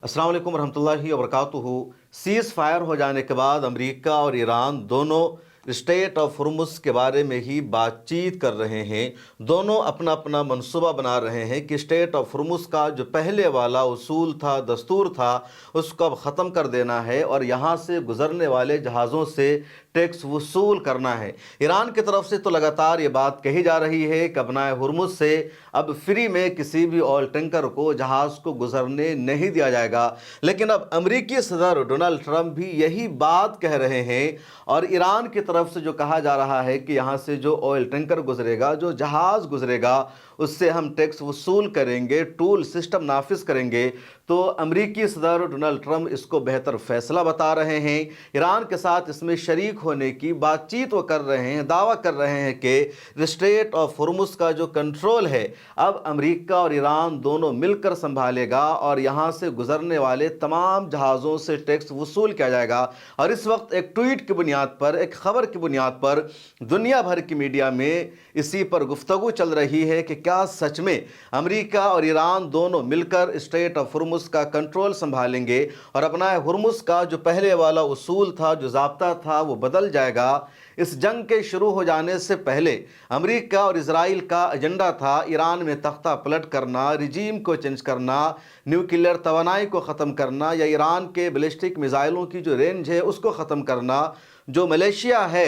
अस्सलाम वालेकुम रहमतुल्लाहि व बरकातुहू। सीज़ फायर हो जाने के बाद अमेरिका और ईरान दोनों स्टेट ऑफ हुर्मुज़ के बारे में ही बातचीत कर रहे हैं। दोनों अपना अपना मंसूबा बना रहे हैं कि स्टेट ऑफ हुर्मुज़ का जो पहले वाला उसूल था, दस्तूर था, उसको अब ख़त्म कर देना है और यहाँ से गुज़रने वाले जहाज़ों से टैक्स वसूल करना है। ईरान की तरफ से तो लगातार ये बात कही जा रही है कि अपना हुर्मुज़ से अब फ्री में किसी भी ऑयल टैंकर को, जहाज़ को गुजरने नहीं दिया जाएगा। लेकिन अब अमेरिकी सदर डोनाल्ड ट्रंप भी यही बात कह रहे हैं और ईरान की तरफ से जो कहा जा रहा है कि यहाँ से जो ऑयल टैंकर गुजरेगा, जो जहाज़ गुजरेगा, उससे हम टैक्स वसूल करेंगे, टूल सिस्टम नाफिज करेंगे। तो अमेरिकी सदर डोनाल्ड ट्रंप इसको बेहतर फैसला बता रहे हैं। ईरान के साथ इसमें शरीक होने की बातचीत वो कर रहे हैं, दावा कर रहे हैं कि स्ट्रेट ऑफ हुर्मुज़ का जो कंट्रोल है अब अमेरिका और ईरान दोनों मिलकर संभालेगा और यहाँ से गुजरने वाले तमाम जहाज़ों से टैक्स वसूल किया जाएगा। और इस वक्त एक ट्वीट की बुनियाद पर, एक खबर की बुनियाद पर दुनिया भर की मीडिया में इसी पर गुफ्तगू चल रही है कि क्या सच में अमेरिका और ईरान दोनों मिलकर स्ट्रेट ऑफ हुर्मुज़ का कंट्रोल संभालेंगे और अपना हुर्मुज़ का जो पहले वाला उसूल था, जो ज़ाब्ता था, वो बदल जाएगा। इस जंग के शुरू हो जाने से पहले अमेरिका और इजराइल का एजेंडा था ईरान में तख्ता पलट करना, रिजीम को चेंज करना, न्यूक्लियर तवानाई को ख़त्म करना या ईरान के बैलिस्टिक मिसाइलों की जो रेंज है उसको ख़त्म करना। जो मलेशिया है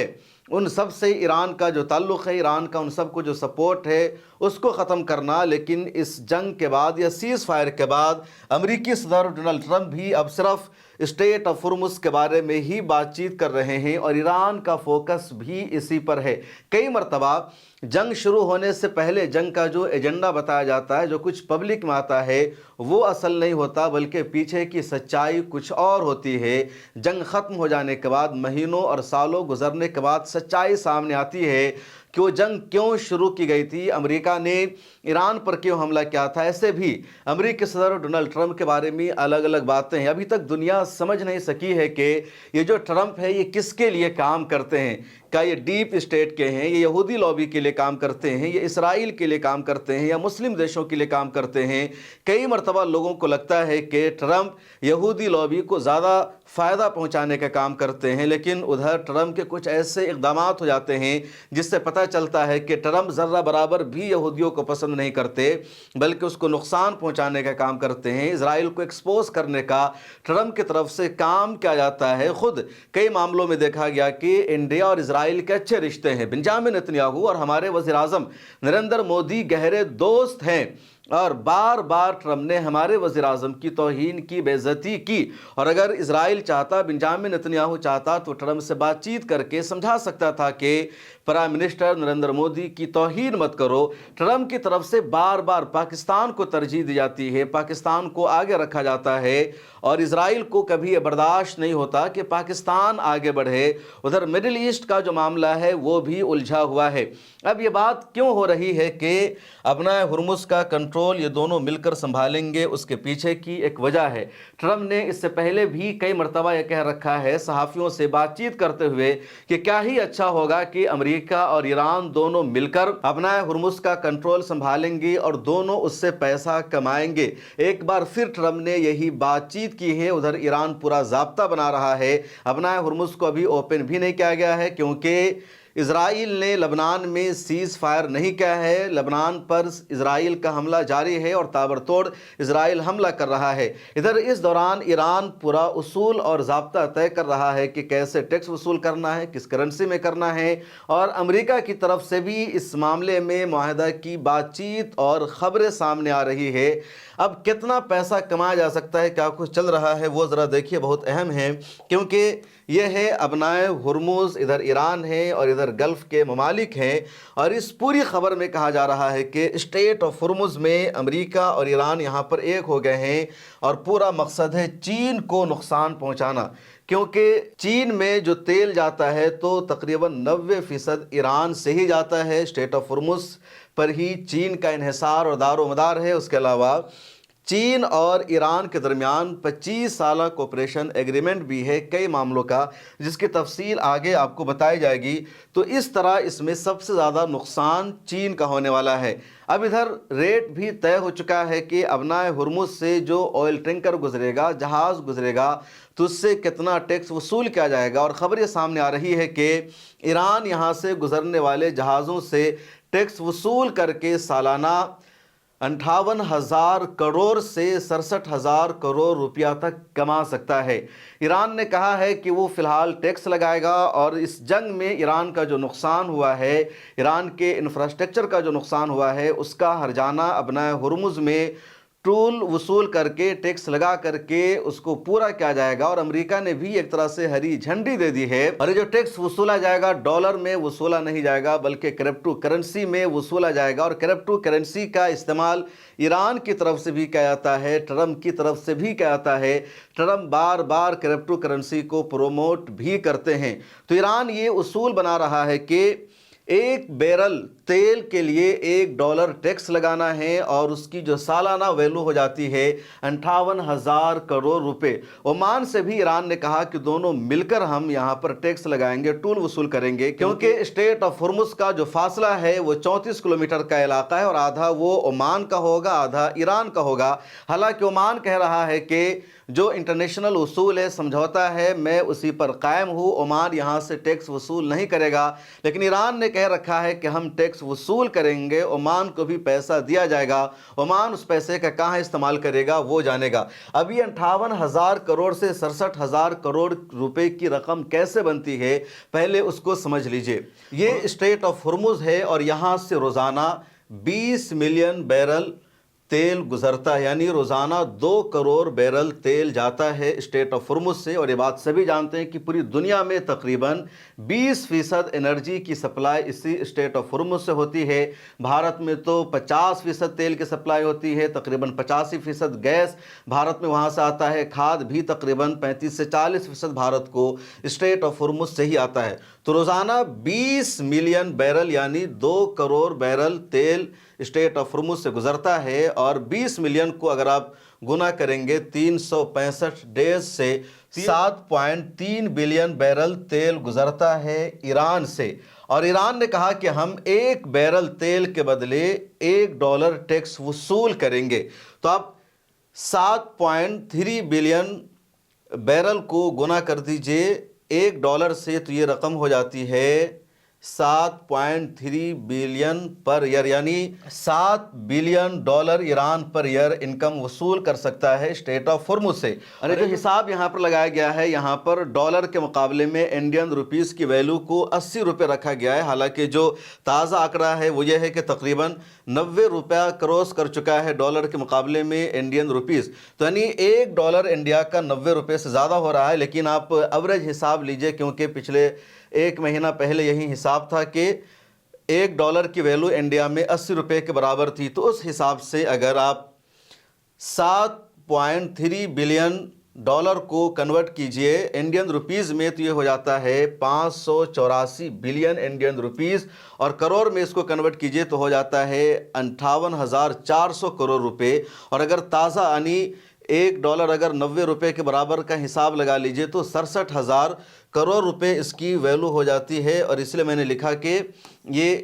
उन सब से ईरान का जो ताल्लुक़ है, ईरान का उन सब को जो सपोर्ट है उसको ख़त्म करना। लेकिन इस जंग के बाद या सीज़ फायर के बाद अमेरिकी सदर डोनाल्ड ट्रंप भी अब सिर्फ स्टेट ऑफ हुर्मुज़ के बारे में ही बातचीत कर रहे हैं और ईरान का फोकस भी इसी पर है। कई मरतबा जंग शुरू होने से पहले जंग का जो एजेंडा बताया जाता है, जो कुछ पब्लिक में आता है, वो असल नहीं होता बल्कि पीछे की सच्चाई कुछ और होती है। जंग ख़त्म हो जाने के बाद, महीनों और सालों गुजरने के बाद सच्चाई सामने आती है कि वो जंग क्यों शुरू की गई थी, अमेरिका ने ईरान पर क्यों हमला किया था। ऐसे भी अमेरिकी सदर डोनाल्ड ट्रंप के बारे में अलग अलग बातें हैं। अभी तक दुनिया समझ नहीं सकी है कि ये जो ट्रंप है ये किसके लिए काम करते हैं। क्या ये डीप स्टेट के हैं, ये यहूदी लॉबी के लिए काम करते हैं, ये इसराइल के लिए काम करते हैं या मुस्लिम देशों के लिए काम करते हैं। कई मरतबा लोगों को लगता है कि ट्रंप यहूदी लॉबी को ज़्यादा फ़ायदा पहुंचाने का काम करते हैं, लेकिन उधर ट्रंप के कुछ ऐसे इक़दाम हो जाते हैं जिससे पता चलता है कि ट्रंप ज़र्रा बराबर भी यहूदियों को पसंद नहीं करते बल्कि उसको नुकसान पहुंचाने का काम करते हैं। इसराइल को एक्सपोज करने का ट्रंप की तरफ से काम किया जाता है। ख़ुद कई मामलों में देखा गया कि इंडिया और इसराइल के अच्छे रिश्ते हैं। बेंजामिन नेतन्याहू और हमारे वज़ीर आज़म नरेंद्र मोदी गहरे दोस्त हैं और बार बार ट्रंप ने हमारे वज़ीर आज़म की तौहीन की, बेइज्जती की। और अगर इजराइल चाहता, बेंजामिन नेतन्याहू चाहता तो ट्रंप से बातचीत करके समझा सकता था कि प्राइम मिनिस्टर नरेंद्र मोदी की तौहीन मत करो। ट्रंप की तरफ से बार बार पाकिस्तान को तरजीह दी जाती है, पाकिस्तान को आगे रखा जाता है और इजराइल को कभी ये बर्दाश्त नहीं होता कि पाकिस्तान आगे बढ़े। उधर मिडिल ईस्ट का जो मामला है वो भी उलझा हुआ है। अब ये बात क्यों हो रही है कि अपना हुर्मुज़ का कंट्रोल ये दोनों मिलकर संभालेंगे, उसके पीछे की एक वजह है। ट्रंप ने इससे पहले भी कई मरतबा यह कह रखा है सहाफ़ियों से बातचीत करते हुए कि क्या ही अच्छा होगा कि अमेरिका और ईरान दोनों मिलकर अपना हुर्मुज़ का कंट्रोल संभालेंगे और दोनों उससे पैसा कमाएंगे। एक बार फिर ट्रंप ने यही बातचीत की है। उधर ईरान पूरा ज़ाब्ता बना रहा है। अपना हुर्मुज़ को अभी ओपन भी नहीं किया गया है क्योंकि इजराइल ने लबनान में सीज़ फायर नहीं किया है। लबनान पर इजराइल का हमला जारी है और ताबड़तोड़ इजराइल हमला कर रहा है। इधर इस दौरान ईरान पूरा उसूल और ज़ाब्ता तय कर रहा है कि कैसे टैक्स वसूल करना है, किस करेंसी में करना है। और अमेरिका की तरफ से भी इस मामले में मुआहदा की बातचीत और ख़बरें सामने आ रही है। अब कितना पैसा कमाया जा सकता है, क्या कुछ चल रहा है, वो ज़रा देखिए, बहुत अहम है क्योंकि यह है अपनाए हुर्मुज़, इधर ईरान है और इधर गल्फ़ के ममालिक हैं। और इस पूरी खबर में कहा जा रहा है कि स्टेट ऑफ हुर्मुज़ में अमेरिका और ईरान यहाँ पर एक हो गए हैं और पूरा मकसद है चीन को नुकसान पहुँचाना। क्योंकि चीन में जो तेल जाता है तो तकरीबन 90% ईरान से ही जाता है। स्टेट ऑफ हुर्मुज़ पर ही चीन का इन्हिसार और दारोमदार है। उसके अलावा چین اور ایران کے درمیان 25 سالہ کوپریشن ایگریمنٹ بھی ہے کئی معاملوں کا، جس کی تفصیل آگے آپ کو بتائی جائے گی۔ تو اس طرح اس میں سب سے زیادہ نقصان چین کا ہونے والا ہے۔ اب ادھر ریٹ بھی طے ہو چکا ہے کہ ابنائے ہرمز سے جو آئل ٹینکر گزرے گا، جہاز گزرے گا، تو اس سے کتنا ٹیکس وصول کیا جائے گا۔ اور خبر یہ سامنے آ رہی ہے کہ ایران یہاں سے گزرنے والے جہازوں سے ٹیکس وصول کر کے سالانہ 58,000 کروڑ سے 67,000 کروڑ روپیہ تک کما سکتا ہے۔ ایران نے کہا ہے کہ وہ فی الحال ٹیکس لگائے گا، اور اس جنگ میں ایران کا جو نقصان ہوا ہے، ایران کے انفراسٹرکچر کا جو نقصان ہوا ہے، اس کا ہرجانہ ابنائے ہرمز میں ٹول وصول کر کے، ٹیکس لگا کر کے اس کو پورا کیا جائے گا۔ اور امریکہ نے بھی ایک طرح سے ہری جھنڈی دے دی ہے، اور یہ جو ٹیکس وصولا جائے گا ڈالر میں وصولا نہیں جائے گا، بلکہ کرپٹو کرنسی میں وصولا جائے گا۔ اور کرپٹو کرنسی کا استعمال ایران کی طرف سے بھی کیا جاتا ہے، ٹرمپ کی طرف سے بھی کیا جاتا ہے۔ ٹرمپ بار بار کرپٹو کرنسی کو پروموٹ بھی کرتے ہیں۔ تو ایران یہ اصول بنا رہا ہے کہ ایک بیرل تیل کے لیے $1 ٹیکس لگانا ہے، اور اس کی جو سالانہ ویلو ہو جاتی ہے 58,000 کروڑ روپے۔ عمان سے بھی ایران نے کہا کہ دونوں مل کر ہم یہاں پر ٹیکس لگائیں گے، ٹول وصول کریں گے، کیونکہ اسٹریٹ آف ہرمز کا جو فاصلہ ہے وہ 34 کلومیٹر کا علاقہ ہے، اور آدھا وہ عمان کا ہوگا، آدھا ایران کا ہوگا۔ حالانکہ عمان کہہ رہا ہے کہ جو انٹرنیشنل اصول ہے، سمجھوتا ہے، میں اسی پر قائم ہوں، عمان یہاں سے ٹیکس وصول نہیں کرے گا۔ لیکن ایران نے کہہ رکھا ہے کہ ہم ٹیکس وصول کریں گے، عمان کو بھی پیسہ دیا جائے گا، عمان اس پیسے کا کہاں استعمال کرے گا وہ جانے گا۔ اب یہ 58,000 کروڑ سے 67,000 کروڑ روپے کی رقم کیسے بنتی ہے، پہلے اس کو سمجھ لیجئے۔ یہ اسٹریٹ آف ہرمز ہے، اور یہاں سے روزانہ 20 ملین بیرل تیل گزرتا ہے، یعنی روزانہ 2 کروڑ بیرل تیل جاتا ہے اسٹریٹ آف ہرمز سے۔ اور یہ بات سبھی جانتے ہیں کہ پوری دنیا میں تقریباً 20% انرجی کی سپلائی اسی اسٹریٹ آف ہرمز سے ہوتی ہے۔ بھارت میں تو 50% تیل کی سپلائی ہوتی ہے، تقریباً 85% گیس بھارت میں وہاں سے آتا ہے، کھاد بھی تقریباً 35 سے 40% بھارت کو اسٹریٹ آف ہرمز سے ہی آتا ہے۔ تو روزانہ 20 ملین بیرل یعنی 2 کروڑ بیرل تیل اسٹریٹ آف ہرمز سے گزرتا ہے، اور 20 ملین کو اگر آپ گنا کریں گے 365 ڈیز سے 7.3 بلین بیرل تیل گزرتا ہے ایران سے۔ اور ایران نے کہا کہ ہم ایک بیرل تیل کے بدلے $1 ٹیکس وصول کریں گے۔ تو آپ 7.3 بلین بیرل کو گنا کر دیجئے $1 سے، تو یہ رقم ہو جاتی ہے 7.3 بلین پر ایئر، یعنی $7 بلین ایران پر ایئر انکم وصول کر سکتا ہے اسٹریٹ آف ہرمز سے۔ اور جو حساب یہاں پر لگایا گیا ہے، یہاں پر ڈالر کے مقابلے میں انڈین روپیز کی ویلو کو 80 روپے رکھا گیا ہے۔ حالانکہ جو تازہ آنکڑا ہے وہ یہ ہے کہ تقریباً 90 روپیہ کروس کر چکا ہے ڈالر کے مقابلے میں انڈین روپیز، تو یعنی $1 انڈیا کا 90 روپے سے زیادہ ہو رہا ہے۔ لیکن آپ ایوریج حساب لیجئے، کیونکہ پچھلے 1 مہینہ پہلے یہی حساب تھا کہ $1 کی ویلو انڈیا میں 80 روپے کے برابر تھی۔ تو اس حساب سے اگر آپ 7.3 بلین ڈالر کو کنورٹ کیجئے انڈین روپیز میں، تو یہ ہو جاتا ہے 584 بلین انڈین روپیز، اور کروڑ میں اس کو کنورٹ کیجئے تو ہو جاتا ہے 58,400 کروڑ روپے۔ اور اگر تازہ یعنی $1 اگر 90 روپے کے برابر کا حساب لگا لیجئے تو 67,000 کروڑ روپے اس کی ویلو ہو جاتی ہے۔ اور اس لیے میں نے لکھا کہ یہ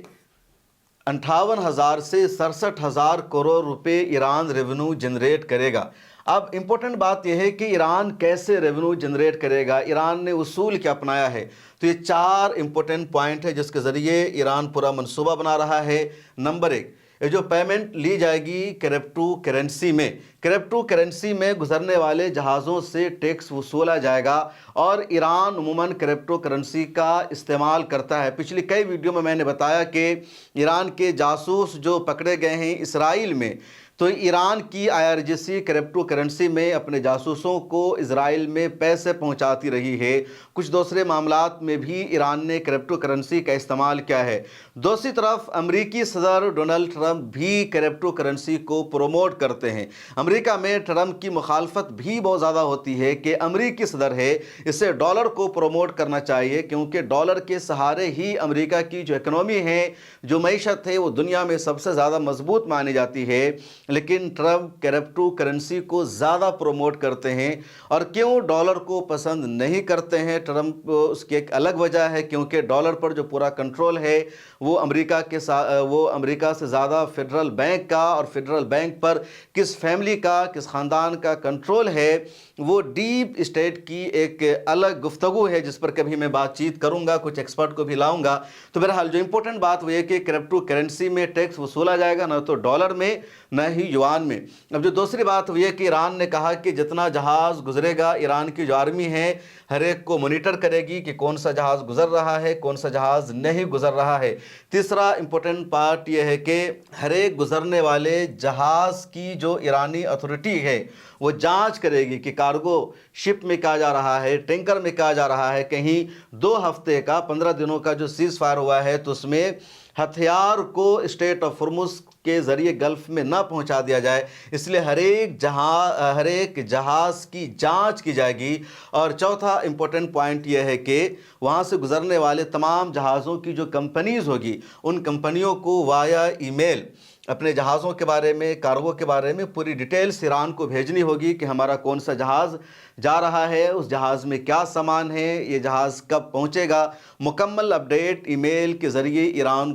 58,000 سے 67,000 کروڑ روپے ایران ریونیو جنریٹ کرے گا۔ اب امپورٹنٹ بات یہ ہے کہ ایران کیسے ریونیو جنریٹ کرے گا، ایران نے اصول کیا اپنایا ہے۔ تو یہ 4 امپورٹنٹ پوائنٹ ہے جس کے ذریعے ایران پورا منصوبہ بنا رہا ہے۔ نمبر 1، یہ جو پیمنٹ لی جائے گی کرپٹو کرنسی میں، کرپٹو کرنسی میں گزرنے والے جہازوں سے ٹیکس وصولا جائے گا، اور ایران عموماً کرپٹو کرنسی کا استعمال کرتا ہے۔ پچھلی کئی ویڈیو میں نے بتایا کہ ایران کے جاسوس جو پکڑے گئے ہیں اسرائیل میں، تو ایران کی IRGC کرپٹو کرنسی میں اپنے جاسوسوں کو اسرائیل میں پیسے پہنچاتی رہی ہے۔ کچھ دوسرے معاملات میں بھی ایران نے کرپٹو کرنسی کا استعمال کیا ہے۔ دوسری طرف امریکی صدر ڈونلڈ ٹرمپ بھی کرپٹو کرنسی کو پروموٹ کرتے ہیں۔ امریکہ میں ٹرمپ کی مخالفت بھی بہت زیادہ ہوتی ہے کہ امریکی صدر ہے، اسے ڈالر کو پروموٹ کرنا چاہیے، کیونکہ ڈالر کے سہارے ہی امریکہ کی جو اکنومی ہے، جو معیشت ہے، وہ دنیا میں سب سے زیادہ مضبوط مانی جاتی ہے۔ लेकिन ट्रंप क्रिप्टो करेंसी को ज़्यादा प्रमोट करते हैं। और क्यों डॉलर को पसंद नहीं करते हैं ट्रंप, उसकी एक अलग वजह है, क्योंकि डॉलर पर जो पूरा कंट्रोल है वो अमेरिका से ज़्यादा फेडरल बैंक का, और फेडरल बैंक पर किस फैमिली का, किस ख़ानदान का कंट्रोल है, वो डीप स्टेट की एक अलग गुफ्तगू है, जिस पर कभी मैं बातचीत करूंगा, कुछ एक्सपर्ट को भी लाऊंगा। तो बहरहाल जो इंपॉर्टेंट बात वो ये कि क्रिप्टो करेंसी में टैक्स वसूला जाएगा, ना तो डॉलर में न ही युआन में। अब जो दूसरी बात वो ये कि ईरान ने कहा कि जितना जहाज़ गुजरेगा, ईरान की जो आर्मी है हर एक को मॉनिटर करेगी कि कौन सा जहाज़ गुजर रहा है, कौन सा जहाज़ नहीं गुजर रहा है। तीसरा इंपॉर्टेंट पार्ट ये है कि हर एक गुजरने वाले जहाज़ की जो ईरानी अथॉरिटी है वो जांच करेगी कि कार्गो शिप में कहा जा रहा है, टैंकर में कहा जा रहा है। कहीं 2 हफ्ते का 15 दिनों का जो सीज़ फायर हुआ है तो उसमें हथियार को स्टेट ऑफ हुर्मुज़ के ज़रिए गल्फ़ में ना पहुंचा दिया जाए, इसलिए हर एक जहाज़ की जांच की जाएगी। और चौथा इंपॉर्टेंट पॉइंट यह है कि वहां से गुजरने वाले तमाम जहाज़ों की जो कंपनीज़ होगी, उन कंपनियों को वाया ईमेल अपने जहाज़ों के बारे में, कार्गो के बारे में पूरी डिटेल्स ईरान को भेजनी होगी कि हमारा कौन सा जहाज़ जा रहा है, उस जहाज़ में क्या सामान है, ये जहाज़ कब पहुंचेगा। मुकम्मल अपडेट ईमेल के ज़रिए ईरान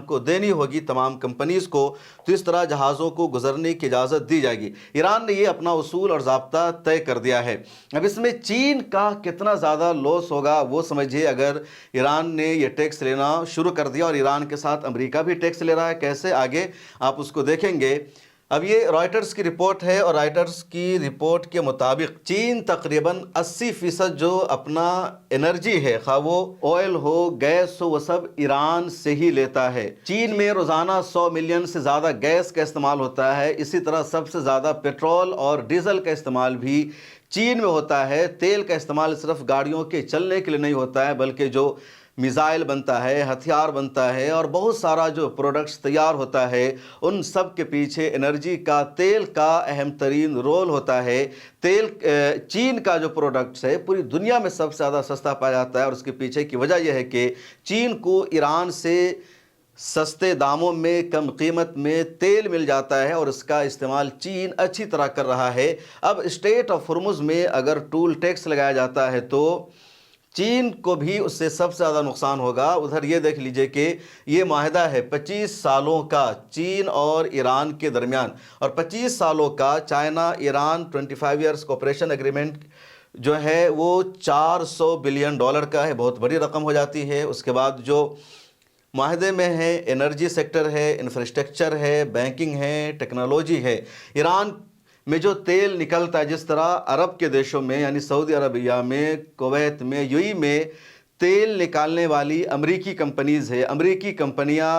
को देनी होगी तमाम कंपनीज़ को। तो इस तरह जहाज़ों को गुजरने की इजाज़त दी जाएगी। ईरान ने ये अपना उसूल और ज़ाब्ता तय कर दिया है। अब इसमें चीन का कितना ज़्यादा लॉस होगा वो समझिए। अगर ईरान ने ये टैक्स लेना शुरू कर दिया और ईरान के साथ अमेरिका भी टैक्स ले रहा है, कैसे आगे आप उसको देखेंगे। अब ये रॉयटर्स की रिपोर्ट है और रॉयटर्स की रिपोर्ट के मुताबिक चीन तकरीबन 80% जो अपना एनर्जी है, खा वो ऑयल हो, गैस हो, वो सब ईरान से ही लेता है। चीन में रोज़ाना 100 मिलियन से ज़्यादा गैस का इस्तेमाल होता है। इसी तरह सबसे ज़्यादा पेट्रोल और डीजल का इस्तेमाल भी चीन में होता है। तेल का इस्तेमाल सिर्फ गाड़ियों के चलने के लिए नहीं होता है, बल्कि जो मिसाइल बनता है, हथियार बनता है और बहुत सारा जो प्रोडक्ट्स तैयार होता है, उन सब के पीछे एनर्जी का, तेल का अहम तरीन रोल होता है। तेल चीन का जो प्रोडक्ट्स है पूरी दुनिया में सबसे ज़्यादा सस्ता पाया जाता है, और उसके पीछे की वजह यह है कि चीन को ईरान से सस्ते दामों में, कम कीमत में तेल मिल जाता है और इसका इस्तेमाल चीन अच्छी तरह कर रहा है। अब स्टेट ऑफ हुर्मुज़ में अगर टूल टैक्स लगाया जाता है तो चीन को भी उससे सबसे ज़्यादा नुकसान होगा। उधर ये देख लीजिए कि ये माहिदा है 25 सालों का चीन और ईरान के दरमियान, और 25 सालों का China Iran 25 years cooperation agreement जो है वो $400 बिलियन का है, बहुत बड़ी रकम हो जाती है। उसके बाद जो माहिदे में है एनर्जी सेक्टर है, इंफ्रास्ट्रक्चर है, बैंकिंग है, टेक्नोलॉजी है। ईरान में जो तेल निकलता है, जिस तरह अरब के देशों में यानी सऊदी अरबिया में, कुवैत में, यूएई में तेल निकालने वाली अमरीकी कंपनीज़ है। अमरीकी कंपनियां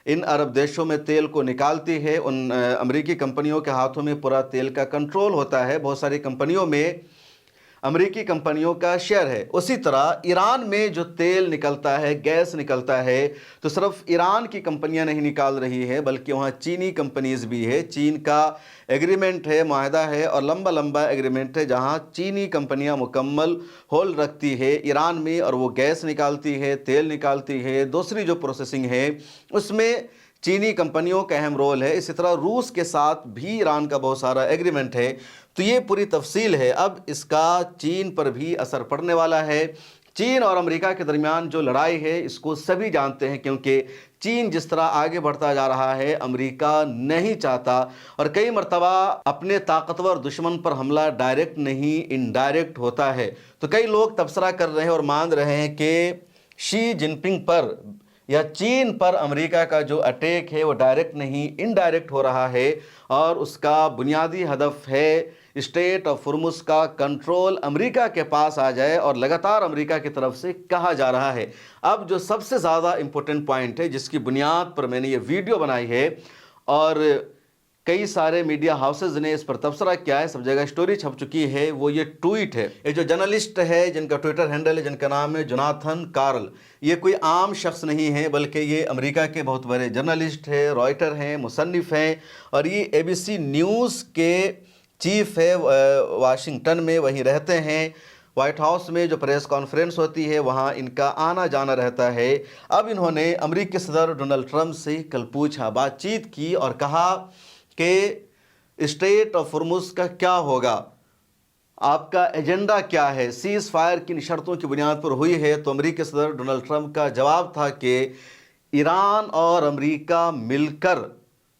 इन अरब देशों में तेल को निकालती है। उन अमरीकी कंपनियों के हाथों में पूरा तेल का कंट्रोल होता है। बहुत सारी कंपनियों में अमेरिकी कंपनियों का शेयर है। उसी तरह ईरान में जो तेल निकलता है, गैस निकलता है, तो सिर्फ ईरान की कंपनियां नहीं निकाल रही है, बल्कि वहाँ चीनी कंपनीज भी है। चीन का एग्रीमेंट है, माहदा है और लंबा एग्रीमेंट है, जहाँ चीनी कंपनियां मुकम्मल होल्ड रखती है ईरान में, और वो गैस निकालती है, तेल निकालती है। दूसरी जो प्रोसेसिंग है उसमें चीनी कंपनियों का अहम रोल है। इसी तरह रूस के साथ भी ईरान का बहुत सारा एग्रीमेंट है। तो ये पूरी तफसील है। अब इसका चीन पर भी असर पड़ने वाला है। चीन और अमेरिका के दरमियान जो लड़ाई है इसको सभी जानते हैं, क्योंकि चीन जिस तरह आगे बढ़ता जा रहा है अमेरिका नहीं चाहता, और कई मरतबा अपने ताकतवर दुश्मन पर हमला डायरेक्ट नहीं इनडायरेक्ट होता है। तो कई लोग तबसरा कर रहे हैं और मान रहे हैं कि शी जिनपिंग पर या चीन पर अमेरिका का जो अटैक है वो डायरेक्ट नहीं इनडायरेक्ट हो रहा है, और उसका बुनियादी हदफ है स्टेट ऑफ हुर्मुज़ का कंट्रोल अमेरिका के पास आ जाए, और लगातार अमेरिका की तरफ से कहा जा रहा है। अब जो सबसे ज़्यादा इम्पोर्टेंट पॉइंट है जिसकी बुनियाद पर मैंने ये वीडियो बनाई है और कई सारे मीडिया हाउसेज ने इस पर तबसरा किया है, सब जगह स्टोरी छप चुकी है, वो ये ट्वीट है। ये जो जर्नलिस्ट है जिनका ट्विटर हैंडल है, जिनका नाम है जोनाथन कार्ल, ये कोई आम शख्स नहीं है, बल्कि ये अमेरिका के बहुत बड़े जर्नलिस्ट है, रॉयटर हैं, मुसन्निफ हैं, और ये ABC न्यूज़ के चीफ है, वाशिंगटन में वहीं रहते हैं। व्हाइट हाउस में जो प्रेस कॉन्फ्रेंस होती है वहाँ इनका आना जाना रहता है। अब इन्होंने अमेरिकी सदर डोनाल्ड ट्रंप से कल पूछा, बातचीत की और कहा کہ اسٹریٹ آف ہرمز کا کیا ہوگا، آپ کا ایجنڈا کیا ہے، سیز فائر کن شرطوں کی بنیاد پر ہوئی ہے، تو امریکی صدر ڈونلڈ ٹرمپ کا جواب تھا کہ ایران اور امریکہ مل کر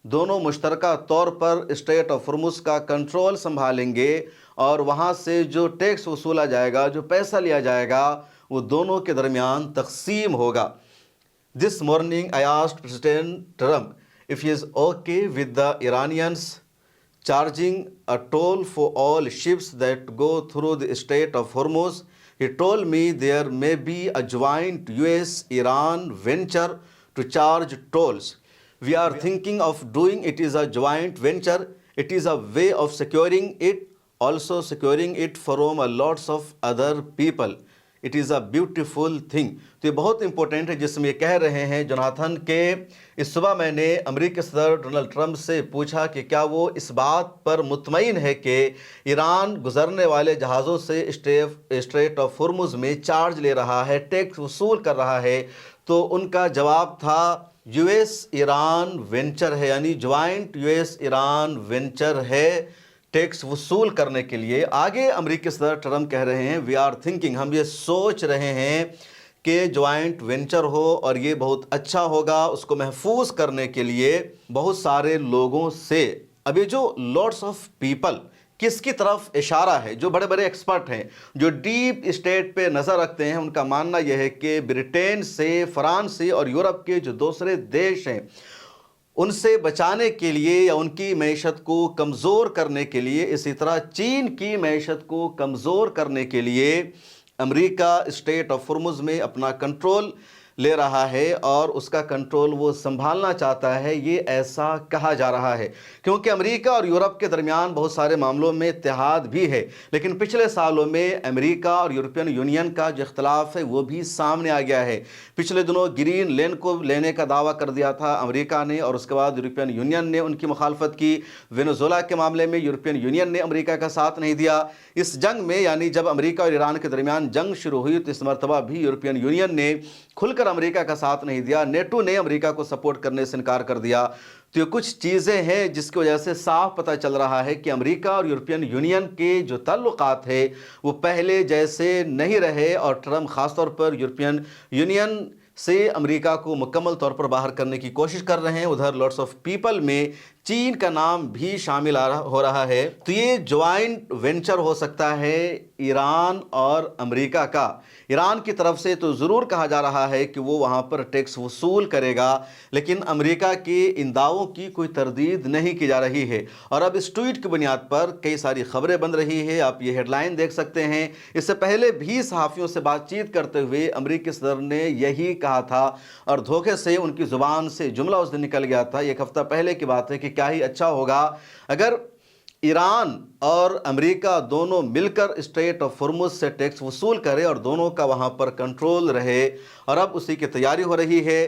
دونوں مشترکہ طور پر اسٹریٹ آف ہرمز کا کنٹرول سنبھالیں گے، اور وہاں سے جو ٹیکس وصولا جائے گا، جو پیسہ لیا جائے گا، وہ دونوں کے درمیان تقسیم ہوگا۔ This morning I asked President Trump if he is okay with the Iranians charging a toll for all ships that go through the Strait of Hormuz. He told me there may be a joint US-Iran venture to charge tolls. We are thinking of doing it is a joint venture. It is a way of securing it, also securing it from a lots of other people. It is a beautiful thing. تو یہ بہت important ہے، جس میں یہ کہہ رہے ہیں جوناتھن کہ اس صبح میں نے امریکی صدر ڈونلڈ ٹرمپ سے پوچھا کہ کیا وہ اس بات پر مطمئن ہے کہ ایران گزرنے والے جہازوں سے اسٹریٹ آف ہرمز میں چارج لے رہا ہے، ٹیکس وصول کر رہا ہے، تو ان کا جواب تھا یو ایس ایران وینچر ہے، یعنی joint U S Iran venture ہے ٹیکس وصول کرنے کے لیے۔ آگے امریکی صدر ٹرمپ کہہ رہے ہیں وی آر تھنکنگ، ہم یہ سوچ رہے ہیں کہ جوائنٹ وینچر ہو اور یہ بہت اچھا ہوگا اس کو محفوظ کرنے کے لیے بہت سارے لوگوں سے۔ اب یہ جو لاٹس آف پیپل کس کی طرف اشارہ ہے؟ جو بڑے بڑے ایکسپرٹ ہیں، جو ڈیپ اسٹیٹ پہ نظر رکھتے ہیں، ان کا ماننا یہ ہے کہ برٹین سے، فرانس سے اور یورپ کے جو دوسرے دیش ہیں، ان سے بچانے کے لیے یا ان کی معیشت کو کمزور کرنے کے لیے، اسی طرح چین کی معیشت کو کمزور کرنے کے لیے امریکہ اسٹریٹ آف ہرمز میں اپنا کنٹرول لے رہا ہے اور اس کا کنٹرول وہ سنبھالنا چاہتا ہے، یہ ایسا کہا جا رہا ہے، کیونکہ امریکہ اور یورپ کے درمیان بہت سارے معاملوں میں اتحاد بھی ہے، لیکن پچھلے سالوں میں امریکہ اور یورپین یونین کا جو اختلاف ہے وہ بھی سامنے آ گیا ہے۔ پچھلے دنوں گرین لینڈ کو لینے کا دعویٰ کر دیا تھا امریکہ نے، اور اس کے بعد یورپین یونین نے ان کی مخالفت کی۔ وینزویلا کے معاملے میں یورپین یونین نے امریکہ کا ساتھ نہیں دیا۔ اس جنگ میں، یعنی جب امریکہ اور ایران کے درمیان جنگ شروع ہوئی، تو اس مرتبہ بھی یورپین یونین نے کھل کر امریکہ کا ساتھ نہیں دیا، نیٹو نے امریکہ کو سپورٹ کرنے سے انکار کر دیا۔ تو یہ کچھ چیزیں ہیں جس کی وجہ سے صاف پتہ چل رہا ہے کہ امریکہ اور یورپین یونین کے جو تعلقات ہیں وہ پہلے جیسے نہیں رہے، اور ٹرمپ خاص طور پر یورپین یونین سے امریکہ کو مکمل طور پر باہر کرنے کی کوشش کر رہے ہیں۔ ادھر لاٹس آف پیپل میں چین کا نام بھی شامل ہو رہا ہے۔ تو یہ جوائنٹ وینچر ہو سکتا ہے ایران اور امریکہ کا۔ ایران کی طرف سے تو ضرور کہا جا رہا ہے کہ وہ وہاں پر ٹیکس وصول کرے گا، لیکن امریکہ کے ان دعووں کی کوئی تردید نہیں کی جا رہی ہے، اور اب اس ٹویٹ کی بنیاد پر کئی ساری خبریں بن رہی ہے۔ آپ یہ ہیڈ لائن دیکھ سکتے ہیں۔ اس سے پہلے بھی صحافیوں سے بات چیت کرتے ہوئے امریکی صدر نے یہی کہا تھا، اور دھوکے سے ان کی زبان سے جملہ اس دن نکل گیا تھا، ایک ہفتہ پہلے کی بات ہے، کہ کیا ہی اچھا ہوگا اگر ایران اور امریکہ دونوں مل کر اسٹریٹ آف ہرمز سے ٹیکس وصول کرے اور دونوں کا وہاں پر کنٹرول رہے، اور اب اسی کی تیاری ہو رہی ہے۔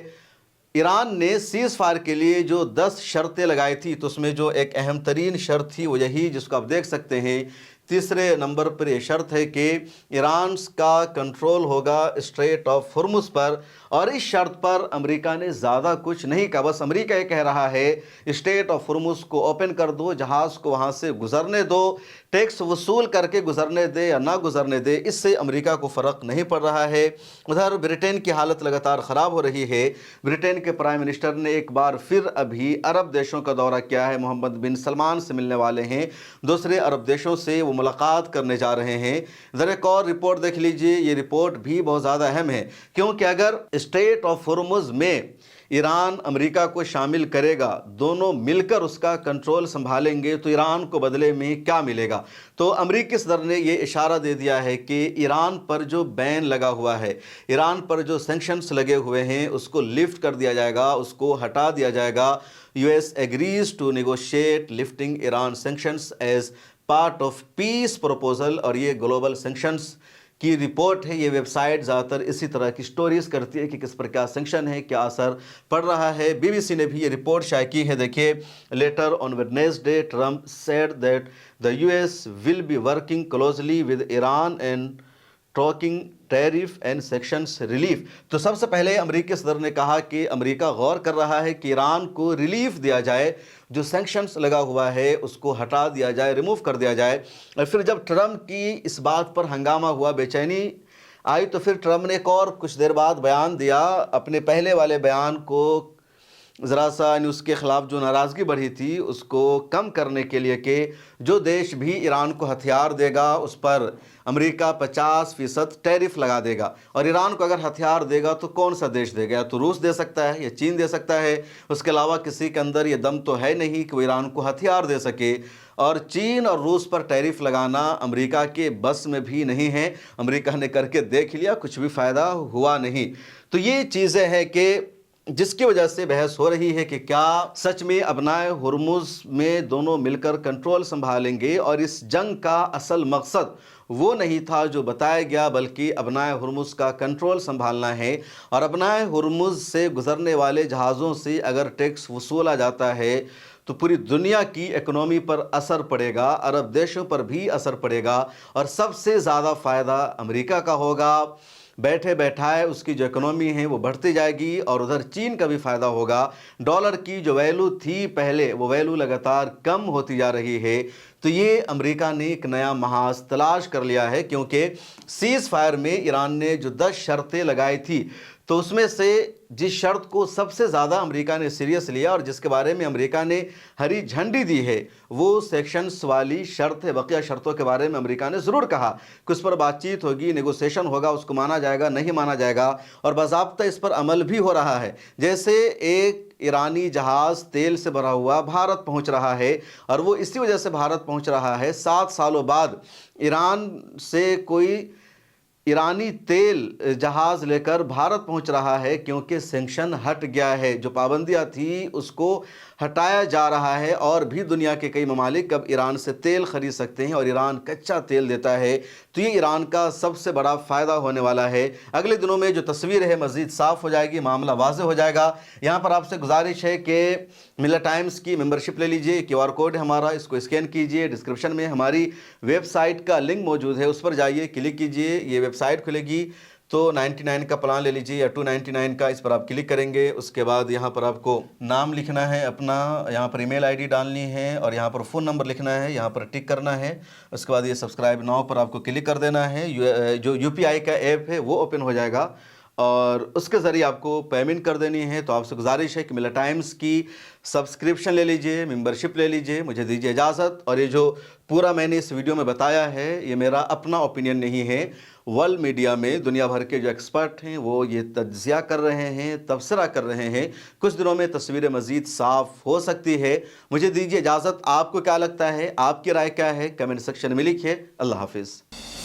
ایران نے سیز فائر کے لیے جو 10 شرطیں لگائی تھی، تو اس میں جو ایک اہم ترین شرط تھی وہ یہی، جس کو آپ دیکھ سکتے ہیں تیسرے نمبر پر، یہ شرط ہے کہ ایران کا کنٹرول ہوگا اسٹریٹ آف ہرمز پر، اور اس شرط پر امریکہ نے زیادہ کچھ نہیں کہا۔ بس امریکہ یہ کہہ رہا ہے اسٹریٹ آف ہرمز کو اوپن کر دو، جہاز کو وہاں سے گزرنے دو، ٹیکس وصول کر کے گزرنے دے یا نہ گزرنے دے، اس سے امریکہ کو فرق نہیں پڑ رہا ہے۔ ادھر برٹین کی حالت لگاتار خراب ہو رہی ہے۔ برٹین کے پرائم منسٹر نے ایک بار پھر ابھی عرب دیشوں کا دورہ کیا ہے، محمد بن سلمان سے ملنے والے ہیں، دوسرے عرب دیشوں سے وہ ملاقات کرنے جا رہے ہیں۔ ذرا ایک اور رپورٹ دیکھ لیجئے، یہ رپورٹ بھی بہت زیادہ اہم ہے، کیونکہ اگر اسٹریٹ آف ہرمز میں ایران امریکہ کو شامل کرے گا، دونوں مل کر اس کا کنٹرول سنبھالیں گے، تو ایران کو بدلے میں کیا ملے گا؟ تو امریکی صدر نے یہ اشارہ دے دیا ہے کہ ایران پر جو بین لگا ہوا ہے، ایران پر جو سینکشنز لگے ہوئے ہیں، اس کو لفٹ کر دیا جائے گا، اس کو ہٹا دیا جائے گا۔ U S agrees to negotiate lifting Iran sanctions as part of peace proposal, اور یہ گلوبل سینکشنز کی رپورٹ ہے۔ یہ ویب سائٹ زیادہ تر اسی طرح کی سٹوریز کرتی ہے کہ کس پر کیا سینکشن ہے، کیا اثر پڑ رہا ہے۔ بی بی سی نے بھی یہ رپورٹ شائع کی ہے، دیکھیے۔ Later on Wednesday Trump said that the US will be working closely with Iran and talking tariff and sections relief. तो सबसे पहले अमेरिकी सदर ने कहा कि अमेरिका गौर कर रहा है कि ईरान को रिलीफ दिया जाए, जो सैंक्शंस लगा हुआ है उसको हटा दिया जाए, रिमूव कर दिया जाए। और फिर जब ट्रम्प की इस बात पर हंगामा हुआ, बेचैनी आई, तो फिर ट्रम्प ने एक और कुछ देर बाद बयान दिया, अपने पहले वाले बयान को ज़रा सा उसके ख़िलाफ़ जो नाराज़गी बढ़ी थी उसको कम करने के लिए कि जो देश भी ईरान को हथियार देगा उस पर अमेरिका 50% टैरिफ लगा देगा। और ईरान को अगर हथियार देगा तो कौन सा देश देगा? या तो रूस दे सकता है या चीन दे सकता है, उसके अलावा किसी के अंदर ये दम तो है नहीं कि वो ईरान को हथियार दे सके। और चीन और रूस पर टैरिफ लगाना अमेरिका के बस में भी नहीं है। अमेरिका ने करके देख लिया, कुछ भी फ़ायदा हुआ नहीं। तो ये चीज़ें हैं कि जिसकी वजह से बहस हो रही है कि क्या सच में अबनाए हुर्मुज़ में दोनों मिलकर कंट्रोल संभालेंगे। और इस जंग का असल मकसद वो नहीं था जो बताया गया, बल्कि अबनाए हुर्मुज़ का कंट्रोल संभालना है। और अबनाए हुर्मुज़ से गुजरने वाले जहाज़ों से अगर टैक्स वसूला जाता है तो पूरी दुनिया की इकोनॉमी पर असर पड़ेगा, अरब देशों पर भी असर पड़ेगा, और सबसे ज़्यादा फ़ायदा अमेरिका का होगा। बैठे बैठाए उसकी जो इकोनॉमी है वो बढ़ती जाएगी, और उधर चीन का भी फ़ायदा होगा। डॉलर की जो वैल्यू थी पहले, वो वैल्यू लगातार कम होती जा रही है। तो ये अमेरिका ने एक नया महाज तलाश कर लिया है, क्योंकि सीज़ फायर में ईरान ने जो 10 शर्तें लगाई थी, तो उसमें से जिस शर्त को सबसे ज़्यादा अमेरिका ने सीरियस लिया और जिसके बारे में अमेरिका ने हरी झंडी दी है, वो सेक्शंस वाली शर्त है। बकिया शर्तों के बारे में अमेरिका ने ज़रूर कहा कि उस पर बातचीत होगी, नेगोशिएशन होगा, उसको माना जाएगा, नहीं माना जाएगा, और बाज़ाब्ता इस पर अमल भी हो रहा है। जैसे एक ईरानी जहाज़ तेल से भरा हुआ भारत पहुंच रहा है, और वो इसी वजह से भारत पहुंच रहा है, 7 सालों बाद ईरान से कोई ईरानी तेल जहाज़ लेकर भारत पहुंच रहा है, क्योंकि सैंक्शन हट गया है, जो पाबंदियां थी उसको हटाया जा रहा है। और भी दुनिया के कई ममालिक अब ईरान से तेल ख़रीद सकते हैं, और ईरान कच्चा तेल देता है। तो ये ईरान का सबसे बड़ा फ़ायदा होने वाला है। अगले दिनों में जो तस्वीर है मज़ीद साफ़ हो जाएगी, मामला वाज़ेह हो जाएगा। यहाँ पर आपसे गुजारिश है कि मिल्लत टाइम्स की मेंबरशिप ले लीजिए। QR कोड है हमारा, इसको स्कैन कीजिए। डिस्क्रिप्शन में हमारी वेबसाइट का लिंक मौजूद है, उस पर जाइए, क्लिक कीजिए, ये वेबसाइट खुलेगी। तो 99 का प्लान ले लीजिए या 299 का, इस पर आप क्लिक करेंगे। उसके बाद यहाँ पर आपको नाम लिखना है अपना, यहाँ पर ईमेल आईडी डालनी है, और यहाँ पर फ़ोन नंबर लिखना है, यहाँ पर टिक करना है। उसके बाद ये सब्सक्राइब नाउ पर आपको क्लिक कर देना है। जो UPI का ऐप है वो ओपन हो जाएगा, और उसके ज़रिए आपको पेमेंट कर देनी है। तो आपसे गुजारिश है कि मिल्लत टाइम्स की सब्सक्रिप्शन ले लीजिए, मेंबरशिप ले लीजिए। मुझे दीजिए इजाज़त। और ये जो पूरा मैंने इस वीडियो में बताया है, ये मेरा अपना ओपिनियन नहीं है। वर्ल्ड मीडिया में दुनिया भर के जो एक्सपर्ट हैं वो ये तज्ज़िया कर रहे हैं, तबसरा कर रहे हैं। कुछ दिनों में तस्वीरें मज़ीद साफ़ हो सकती है। मुझे दीजिए इजाज़त। आपको क्या लगता है, आपकी राय क्या है, कमेंट सेक्शन में लिखिए। अल्लाह हाफिज़।